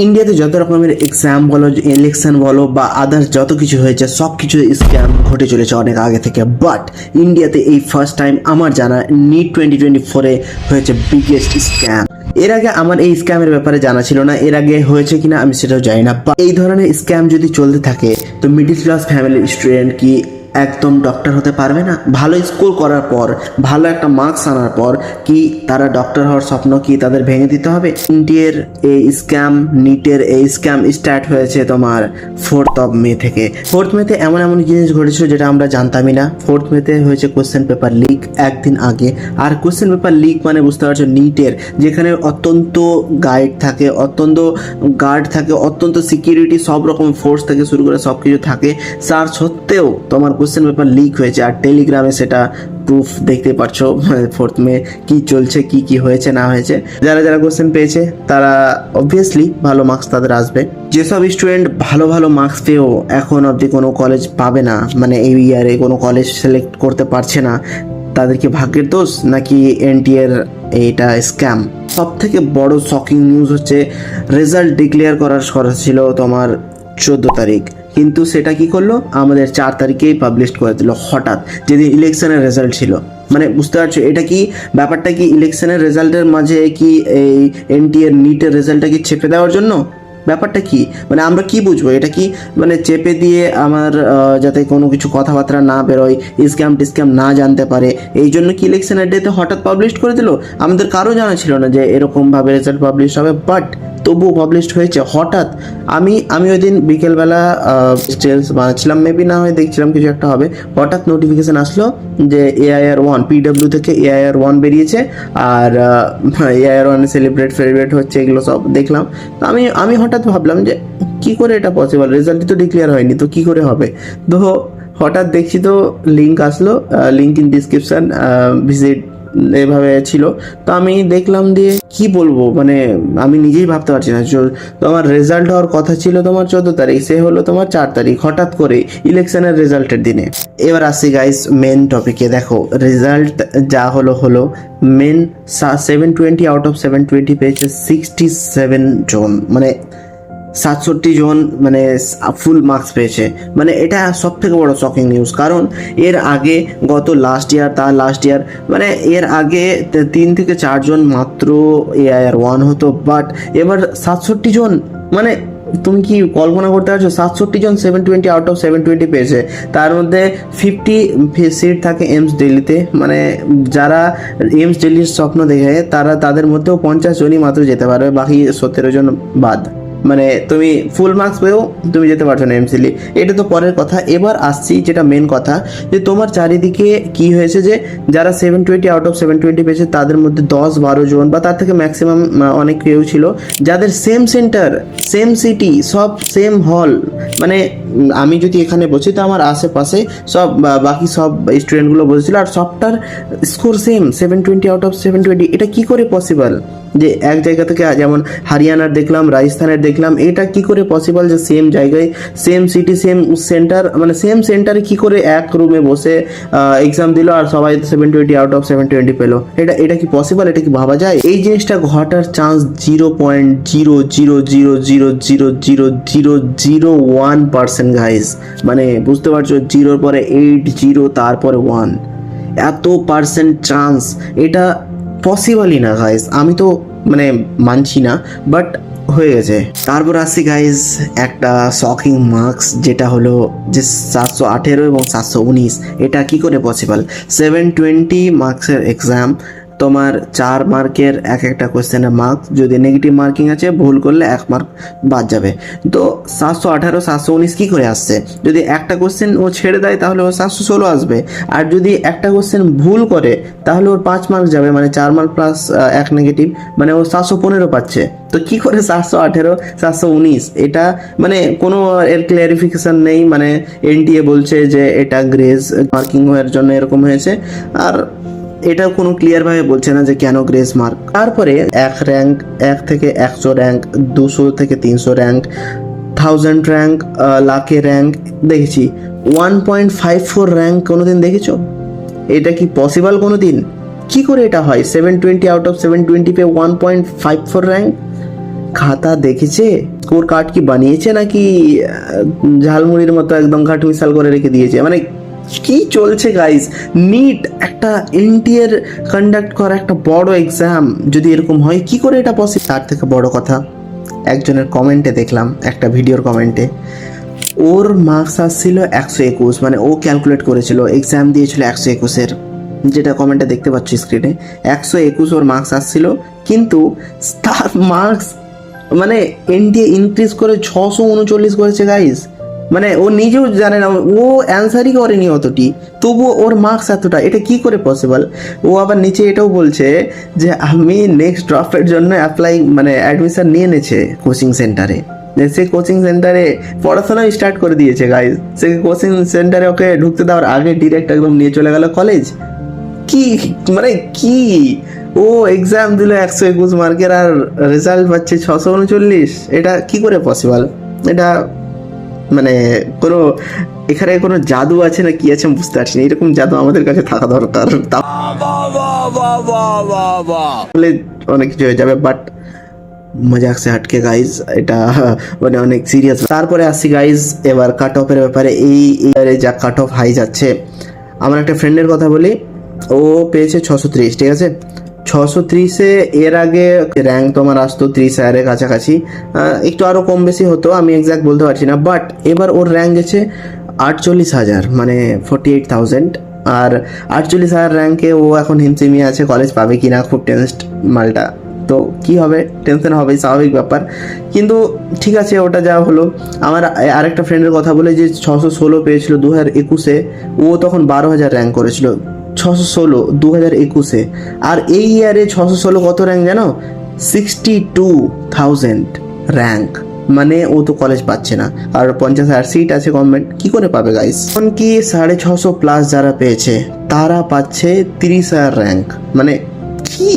ইন্ডিয়াতে যত রকমের এক্সাম বলো, ইলেকশন বলো বা আদার্স যত কিছু হয়েছে সব কিছু স্ক্যাম ঘটে চলেছে অনেক আগে থেকে। বাট ইন্ডিয়াতে এই ফার্স্ট টাইম আমার জানা নিট 2024-এ হয়েছে বিগেস্ট স্ক্যাম। এর আগে আমার এই স্ক্যামের ব্যাপারে জানা ছিল না, এর আগে হয়েছে কিনা আমি সেটাও জানি না। এই ধরনের স্ক্যাম যদি চলতে থাকে তো মিডিল ক্লাস ফ্যামিলির স্টুডেন্ট কি একদম ডক্টর হতে পারবে না? ভালো স্কোর করার পর, ভালো একটা মার্কস আনার পর কি তারা ডক্টর হওয়ার স্বপ্ন কি তাদের ভেঙে দিতে হবে? ইন্ডিয়ার এই স্ক্যাম, নিটের এই স্ক্যাম স্টার্ট হয়েছে তোমার 4th মে থেকে। 4th মেতে এমন এমন জিনিস ঘটেছিল যেটা আমরা জানতামই না। 4th মেতে হয়েছে কোশ্চেন পেপার লিক একদিন আগে। আর কোশ্চেন পেপার লিক মানে বুঝতে পারছো নিটের, যেখানে অত্যন্ত গাইড থাকে, অত্যন্ত গার্ড থাকে, অত্যন্ত সিকিউরিটি, সব রকম ফোর্স থেকে শুরু করে সব কিছু থাকে, তার সত্ত্বেও তোমার কোশ্চেন পেপার লিক হয়েছে। আর টেলিগ্রামে সেটা প্রুফ দেখতে পাচ্ছ 4th মে কি চলছে, কি কি হয়েছে না হয়েছে। যারা যারা কোশ্চেন পেয়েছে তারা অবভিয়াসলি ভালো মার্কস তাদের আসবে। যেসব স্টুডেন্ট ভালো ভালো মার্কস পেয়েও এখন অবধি কোনো কলেজ পাবে না, মানে এই ইয়ারে কোনো কলেজ সিলেক্ট করতে পারছে না, তাদেরকে ভাগ্যের দোষ নাকি এনটিএর এইটা স্ক্যাম? সব থেকে বড় শকিং নিউজ হচ্ছে রেজাল্ট ডিক্লেয়ার করার কথা ছিল তোমার 14 তারিখ, কিন্তু সেটা কি করলো আমাদের 4 তারিখেই পাবলিশ করে দিল হঠাৎ, যেদিন ইলেকশনের রেজাল্ট ছিল। মানে বুঝতে পারছো এটা কি ব্যাপারটা? কি ইলেকশনের রেজাল্টের মাঝে কি এই এনটিএর নিটের রেজাল্টটা কি চেপে দেওয়ার জন্য? ব্যাপারটা কি মানে আমরা কি বুঝবো? এটা কি মানে চেপে দিয়ে আমার যাতে কোনো কিছু কথাবার্তা না বেরোয়, স্ক্যাম টিস্ক্যাম না জানতে পারে, এই জন্য কি ইলেকশনের ডেতে হঠাৎ পাবলিশ করে দিল? আমাদের কারো জানা ছিল না যে এরকমভাবে রেজাল্ট পাবলিশ হবে, বাট তবুও পাবলিশ হয়েছে হঠাৎ। আমি ওই দিন বিকেলবেলা স্টেলস বানাচ্ছিলাম, মেবি না হয় দেখছিলাম কিছু একটা হবে, হঠাৎ নোটিফিকেশন আসলো যে AIR-1 পিডব্লিউ থেকে AIR-1 বেরিয়েছে, আর AIR-1 সেলিব্রেট হচ্ছে, এগুলো সব দেখলাম। তো আমি হঠাৎ ভাবলাম যে কি করে এটা পসিবল, রেজাল্টই তো ডিক্লেয়ার হয়নি, তো কি করে হবে? তো হঠাৎ দেখছি তো লিঙ্ক আসলো, লিঙ্ক ইন ডিসক্রিপশন, ভিজিট এভাবে ছিল। তো আমি দেখলাম, দিয়ে কি বলবো মানে আমি নিজেই ভাবতে পারছি না। তোমার রেজাল্ট হওয়ার কথা ছিল তোমার 14 তারিখ, সে হলো তোমার 4 তারিখ হঠাৎ করে ইলেকশনের রেজাল্টের দিনে। এবার আসি গাইস মেন টপিকে। দেখো রেজাল্ট যা হলো মেন 720 আউট অফ 720 পেয়েছে 67 জন, মানে 67 জন মানে ফুল মার্কস পেয়েছে। মানে এটা সব থেকে বড় শকিং নিউজ, কারণ এর আগে গত লাস্ট ইয়ার মানে এর আগে 3 থেকে 4 জন মাত্র AIR-1 হতো, বাট এবার 67 জন। মানে তুমি কি কল্পনা করতে পারছো? 67 জন 720 আউট অফ 720 পেয়েছে। তার মধ্যে 50 সিট থাকে এইমস দিল্লিতে, মানে যারা এইমস দিল্লির স্বপ্ন দেখে তাদের মধ্যেও 50 জনই মাত্র যেতে পারবে, বাকি 17 জন বাদ। মানে তুমি ফুল মার্কস পেয়েও তুমি যেতে পারছো না এমসিলি। এটা তো পরের কথা। এবার আসছি যেটা মেন কথা, যে তোমার চারিদিকে কি হয়েছে, যে যারা 720 আউট অফ 720 পেয়েছে তাদের মধ্যে 10-12 জন বা তার থেকে ম্যাক্সিমাম অনেক কেউ ছিল যাদের সেম সেন্টার, সেম সিটি, সব সেম হল। মানে আমি যদি এখানে বসি তো আমার আশেপাশে সব বাকি সব স্টুডেন্টগুলো বসেছিল আর সবটার স্কোর সেম 720 আউট অফ 720। এটা কি করে পসিবল যে এক জায়গা থেকে, যেমন হরিয়ানার দেখলাম, রাজস্থানের দেখলাম, এটা কি করে পসিবল যে সেম জায়গায়, সেম সিটি, সেম সেন্টার, মানে সেম সেন্টারে কি করে এক রুমে বসে এক্সাম দিল আর সবাই 720 আউট অফ 720 পেলো? এটা কি পসিবল? এটা কি ভাবা যায়? এই জিনিসটা ঘটার চান্স 0.000000001% গাইজ। মানে বুঝতে পারছো, 0 পরে 80 তারপরে 1, এত পার্সেন্ট চান্স, এটা পসিবলই না গাইজ। আমি তো মানে মানছি না, বাট হয়ে গেছে। তারপর আসি গাইজ একটা শকিং মার্কস, যেটা হলো যে 718 এবং 719। এটা কি করে পসিবল? 720 মার্কসের এক্সাম, তোমার 4 মার্কের একটা কোয়েশ্চেনের মার্কস, যদি নেগেটিভ মার্কিং আছে ভুল করলে 1 মার্ক বাদ যাবে। তো 718 719 কি করে আসছে? যদি একটা কোয়েশ্চেন ও ছেড়ে দেয় তাহলে ও 716 আসবে, আর যদি একটা কোয়েশ্চেন ভুল করে তাহলে ওর 5 মার্ক যাবে, মানে 4 মার্ক প্লাস 1 নেগেটিভ, মানে ও 715 পাচ্ছে। তো কি করে 718 719? এটা মানে কোনো এর ক্লিয়ারিফিকেশন নেই। মানে এনটিএ বলছে যে এটা গ্রেস মার্কিং এর জন্য এরকম হয়েছে, আর এটা কোনো ক্লিয়ার ভাবে বলছে না যে কেন গ্রেস মার্ক। তারপরে 1 র্যাঙ্ক, 1 থেকে 100 র্যাঙ্ক, 200 থেকে 300 র্যাঙ্ক, 1000 র্যাঙ্ক, লাখে র্যাঙ্ক দেখেছি। 1.54 র্যাঙ্ক কোনোদিন দেখেছো? এটা কি পসিবল কোনোদিন? কি করে এটা হয়? 720 আউট অফ 720 পে 1.54 র্যাঙ্ক, খাতা দেখেছে? স্কোর কার্ড কি বানিয়েছে নাকি ঝালমুড়ির মতো একদম ঘাট মিশাল করে রেখে দিয়েছে? মানে কি চলছে গাইস? নিট একটা এনটিএর কন্ডাক্ট করা একটা বড় এক্সাম যদি এরকম হয়, কি করে এটা পসিবল? তার থেকে বড় কথা, একজনের কমেন্টে দেখলাম, একটা ভিডিওর কমেন্টে, ওর মার্কস আসছিল 121, মানে ও ক্যালকুলেট করেছিল, এক্সাম দিয়েছিল 121-এর, যেটা কমেন্টে দেখতে পাচ্ছি স্ক্রিনে, 121 ওর মার্কস আসছিল, কিন্তু তার মার্কস মানে এনটিএ ইনক্রিজ করে 639 করেছে গাইস। মানে ও নিজেও জানে না, ও অ্যান্সারই করেনি অতটি, তবুও ওর মার্কস এতটা, এটা কি করে পসিবল? ও আবার নিচে এটাও বলছে যে আমি নেক্সট ড্রপের জন্য অ্যাপ্লাই মানে অ্যাডমিশন নিয়ে নেছে কোচিং সেন্টারে। সে কোচিং সেন্টারে পড়াশোনা স্টার্ট করে দিয়েছে গাইজ। সে কোচিং সেন্টারে ওকে ঢুকতে দেওয়ার আগে ডিরেক্ট একদম নিয়ে চলে গেল কলেজ। কি মানে কি, ও এক্সাম দিল 121 মার্কের আর রেজাল্ট পাচ্ছে 639, এটা কি করে পসিবল? এটা মানে কোনো এখানে কোনো জাদু আছে না কি আছে আমি বুঝতে পারছি না। এরকম জাদু আমাদের কাছে থাকা দরকার, তাহলে অনেক কিছু হয়ে যাবে। বাট মজাক সে হাটকে গাইজ, এটা মানে অনেক সিরিয়াস। তারপরে আসছি গাইজ এবার কাট অফের ব্যাপারে। এই ইয়ারে যা কাট অফ হাই যাচ্ছে, আমার একটা ফ্রেন্ডের কথা বলি, ও পেয়েছে 630, ঠিক আছে? 630-এ এর আগে র্যাঙ্ক তোমার আসতো 30,000-এর কাছাকাছি, একটু আরও কম বেশি হতো, আমি এক্স্যাক্ট বলতে পারছি না। বাট এবার ওর র্যাঙ্ক গেছে 48,000, মানে 48,000। আর 48,000 র্যাঙ্কে ও এখন হিমসিমিয়ে আছে, কলেজ পাবে কি না, খুব টেনসড মালটা। তো কি হবে, টেনশন হবেই, স্বাভাবিক ব্যাপার। কিন্তু ঠিক আছে, ওটা যা হলো। আমার আরেকটা ফ্রেন্ডের কথা বলে, যে 616 পেয়েছিল 2021-এ, ও তখন 12,000 র্যাঙ্ক করেছিল। 616 2021-এ, আর এই ইয়ারে 616 কত র্যাঙ্ক জানো? 62,000 র্যাঙ্ক। মানে ও তো কলেজ পাচ্ছে না, আর 50,000 সিট আছে গভর্নমেন্ট, কি করে পাবে গাইস? এমনকি 650+ যারা পেয়েছে তারা পাচ্ছে 30,000 র্যাঙ্ক। মানে কি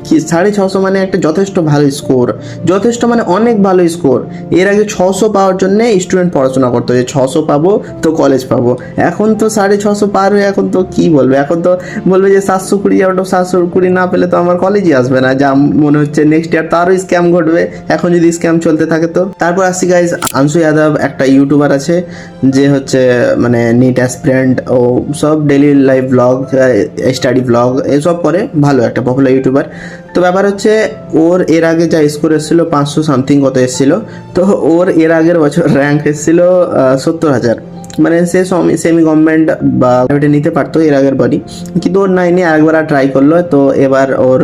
650 মানে একটা যথেষ্ট ভালো স্কোর, যথেষ্ট মানে অনেক ভালো স্কোর। এর আগে 600 পাওয়ার জন্য স্টুডেন্ট পড়াশোনা করতো, যে 600 পাবো তো কলেজ পাবো। এখন তো 650 পার হয়ে এখন তো কি বলবে, এখন তো বলবে যে 720 আউট অফ 720 না পেলে তো আমার কলেজই আসবে না, যা মনে হচ্ছে নেক্সট ইয়ার তো আরও স্ক্যাম ঘটবে এখন যদি স্ক্যাম চলতে থাকে। তো তারপর আসছি গাইজ, আনসু যাদব একটা ইউটিউবার আছে, যে হচ্ছে মানে নিট অ্যাসপিরেন্ট, ও সব daily live blog, study blog এসব করে, ভালো একটা পপুলার ইউটিউবার। তো ব্যাপার হচ্ছে, ওর এর আগে যা স্কোর এসেছিলো 500 সামথিং কত এসেছিলো, তো ওর এর আগের বছর র্যাঙ্ক এসেছিলো 70,000। মানে সে সেমি গভর্নমেন্ট বা প্রাইভেটে নিতে পারতো এর আগের বারই, কিন্তু ওর নাইনে একবার ট্রাই করলো, তো এবার ওর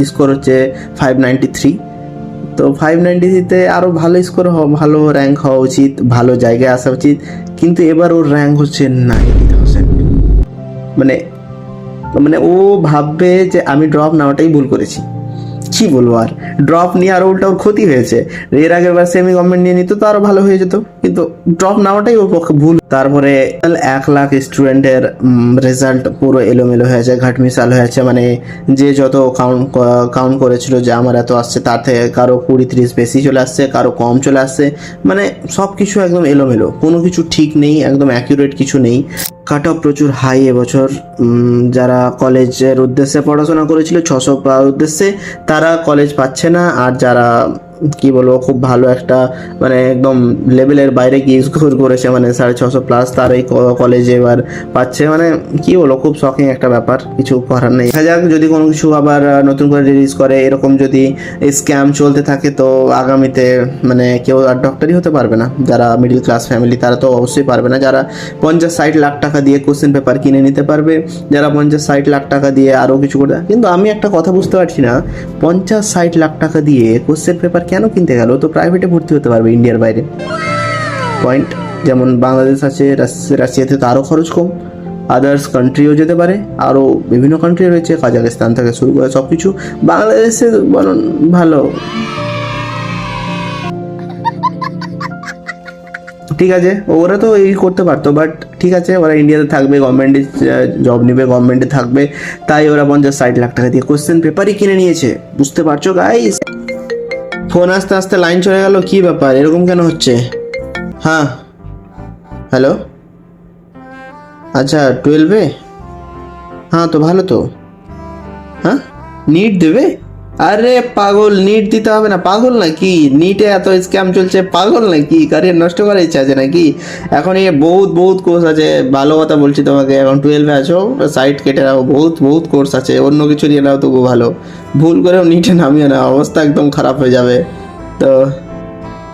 স্কোর হচ্ছে 593। তো 593-তে আরও ভালো স্কোর, ভালো র্যাঙ্ক হওয়া উচিত, ভালো জায়গায় আসা উচিত, কিন্তু এবার ওর র্যাঙ্ক হচ্ছে 90,000। মানে মানে ও ভাববে যে আমি ড্রপ নেওয়াটাই ভুল করেছি। কি বলবো, আর ড্রপ নিয়ে আরও উল্টা ওর ক্ষতি হয়েছে। এর আগের বার সেমি গভর্নমেন্ট নিয়ে নিত তো আরও ভালো হয়ে যেত, কিন্তু ড্রপ নেওয়াটাই ওর পক্ষে ভুল। তারপরে 1 লাখ স্টুডেন্টের রেজাল্ট পুরো এলোমেলো হয়েছে, ঘাটমিশাল হয়েছে। মানে যে যত কাউন্ট করেছিল যে আমার এত আসছে, তার থেকে কারো 20-30 বেশি চলে আসছে, কারো কম চলে আসছে। মানে সব কিছু একদম এলোমেলো, কোনো কিছু ঠিক নেই, একদম অ্যাকিউরেট কিছু নেই। কাট অফ প্রচুর হাই এবছর। যারা কলেজের উদ্দেশ্যে পড়াশোনা করেছিল 600 পাওয়ার উদ্দেশ্যে, তারা কলেজ পাচ্ছে না। আর যারা কি বলবো, খুব ভালো একটা মানে একদম লেভেলের বাইরে গিয়ে স্কোর করেছে, মানে 650+, তার এই কলেজে এবার পাচ্ছে। মানে কি বলবো, খুব শকিং একটা ব্যাপার, কিছু করার নেই। দেখা যাক যদি কোনো কিছু আবার নতুন করে রিলিজ করে। এরকম যদি স্ক্যাম চলতে থাকে তো আগামীতে মানে কেউ আর ডক্টরই হতে পারবে না। যারা মিডিল ক্লাস ফ্যামিলি তারা তো অবশ্যই পারবে না। যারা 50-60 লাখ টাকা দিয়ে কোশ্চেন পেপার কিনে নিতে পারবে, যারা 50-60 লাখ টাকা দিয়ে আরও কিছু করে। কিন্তু আমি একটা কথা বুঝতে পারছি না, 50-60 লাখ টাকা দিয়ে কোশ্চেন পেপার কেন কিনতে গেল? তো প্রাইভেটে ভর্তি হতে পারবে ইন্ডিয়ার বাইরে। পয়েন্ট, যেমন বাংলাদেশ আছে, রাশিয়াতে তো আরও খরচ কম, আদার্স কান্ট্রিও যেতে পারে, আরও বিভিন্ন কান্ট্রি রয়েছে, কাজাকিস্তান থেকে শুরু করে সব কিছু। বাংলাদেশে বলুন ভালো, ঠিক আছে, ওরা তো এই করতে পারতো, বাট ঠিক আছে, ওরা ইন্ডিয়াতে থাকবে, গভর্নমেন্টে জব নিবে, গভর্নমেন্টে থাকবে, তাই ওরা 50-60 লাখ টাকা দিয়ে কোশ্চেন পেপারই কিনে নিয়েছে। বুঝতে পারছো গাইস? ফোন আসতে আসতে লাইন চলে গেল, কি ব্যাপার, এরকম কেন হচ্ছে? হ্যাঁ, হ্যালো, আচ্ছা 12-এ, হ্যাঁ তো ভালো তো। হ্যাঁ, নিট দেবে? আরে পাগল, নিট দিতে হবে না, পাগল নাকি? নিটে এত স্ক্যাম চলছে, পাগল নাকি? ক্যারিয়ার নষ্ট করার ইচ্ছা আছে নাকি? এখন এই বহুত বহুত কোর্স আছে, ভালো কথা বলছি তোমাকে, এখন 12-এ আছো, সাইট কেটে রাখো, বহুত বহুত কোর্স আছে, অন্য কিছু নিয়ে নাও তবু ভালো। ভুল করেও নিটে নামিও না, অবস্থা একদম খারাপ হয়ে যাবে। তো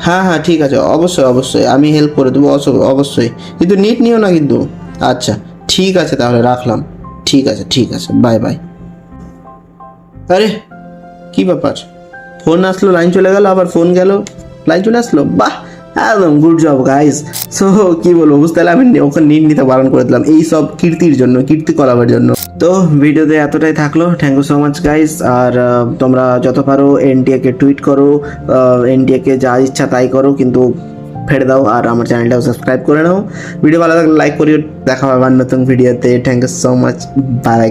হ্যাঁ হ্যাঁ ঠিক আছে, অবশ্যই অবশ্যই আমি হেল্প করে দেবো, অবশ্যই, কিন্তু নিট নিও না কিন্তু। আচ্ছা ঠিক আছে, তাহলে রাখলাম। ঠিক আছে ঠিক আছে, বাই বাই। আরে কি ব্যাপার, ফোন আসলো, লাইন চলে গেল, আবার ফোন গেল, লাইন চলে আসলো, বাহ, একদম গুড জব গাইস। সো কি বলবো, বুঝতে পারলে আমি ওখানে নিট নিতে বারণ করে দিলাম এই সব কীর্তির জন্য, কীর্তি করাবার জন্য। তো ভিডিওতে এতটাই থাকলো, thank you so much guys. আর তোমরা যত পারো এনটিএকে টুইট করো, এনটিএকে যা ইচ্ছা তাই করো, কিন্তু ফেড়ে দাও। আর আমার চ্যানেলটাও সাবস্ক্রাইব করে নাও। ভিডিও ভালো লাগলে লাইক করিও। দেখা হবে আবার নতুন ভিডিওতে। Thank you so much, bye by.